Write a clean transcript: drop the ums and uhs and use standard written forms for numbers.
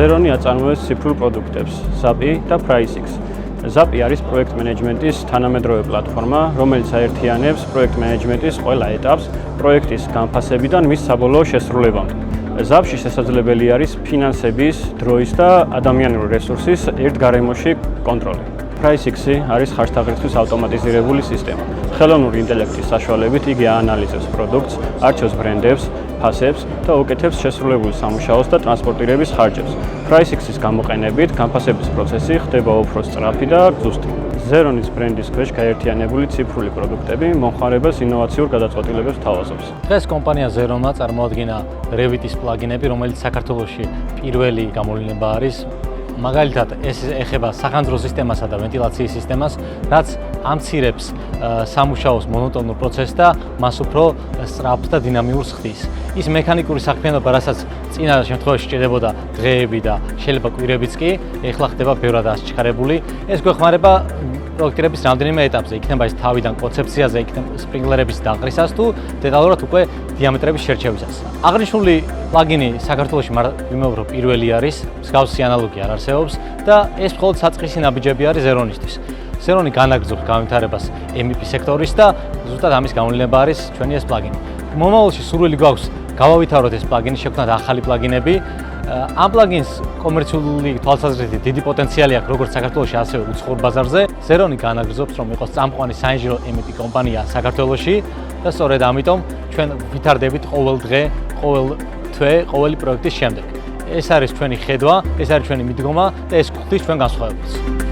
Zeroni აწარმოებს ციფრულ პროდუქტებს, SAP-ი და PriceX. SAP-ი არის პროექტ მენეჯმენტის თანამედროვე პლატფორმა, რომელიც აერთიანებს პროექტ მენეჯმენტის ყველა ეტაპს, პროექტის განფასებიდან მის საბოლოო შესრულებამდე. SAP-ში შესაძლებელი არის ფინანსების, დროის და ადამიანური რესურსის ერთ გარემოში კონტროლი. PriceX-ი არის ხარჯთაღრიცხვის ავტომატიზირებული სისტემა. ხელოვნური ინტელექტის საშუალებით იგი აანალიზებს პროდუქტს, არჩევს ბრენდებს, ფასებს და უკეთებს შესრულებული სამუშაოს და ტრანსპორტირების ხარჯებს. PriceX-ის გამოყენებით განფასების პროცესი ხდება უფრო სწრაფი და ზუსტი. Zeronis ბრენდის ქვეშ გაერთიანებული ციფრული პროდუქტები მომხმარებელს ინოვაციურ გადაწყვეტილებებს თავაზობს. დღეს კომპანია Zerona წარმოადგენა Revit-ის პლაგინები, რომელიც საქართველოში პირველი გამოვლენა არის. მაგალითად, ეს ეხება სახანძრო სისტემასა და ვენტილაციის სისტემას, რაც ამცირებს სამუშაოს მონოტონურ პროცესს და მას უფრო სწრაფს და დინამიურს ხდის. ის მექანიკური საქმიანობა, რასაც წინა შემთხვევაში სჭირდებოდა დღეები და შეიძლება კვირებიც კი, ეხლა ხდება ბევრად ასჩქარებული. ეს გვეხმარება პროექტირების რამდენიმე ეტაპზე, იქნება ის თავიდან კონცეფციაზე, იქნება სპრინკლერების დაყრისას თუ დეტალურად უკვე დიამეტრების შერჩევისას. აღნიშნული პლაგინი საქართველოში ვიმეორო პირველი არის, მსგავსი ანალოგი არ არსებობს და ეს მხოლოდ საწყისი ნაბიჯები არის Zeronisთვის. Zeroni განაგრძობს განვითარებას MEP სექტორის და ზუსტად ამის გამოვლენა არის ჩვენი ეს პლაგინი. მომავალში სურვილი გვაქვს გავავითაროთ ეს პლაგინი, შევქმნათ ახალი პლაგინები. ამ პლაგინს კომერციული თვალსაზრისით დიდი პოტენციალი აქვს როგორც საქართველოში, ასევე უცხოურ ბაზარზე. Zeroni განაგრძობს, რომ იყოს წამყვანი საინჟინრო MEP კომპანია საქართველოში და სწორედ ამიტომ ჩვენ ვითარდებით ყოველ დღე, ყოველ თვე, ყოველი პროექტის შემდეგ. ეს არის ჩვენი ხედვა, ეს არის ჩვენი მიდგომა და ეს გვხდის ჩვენ განსხვავებას.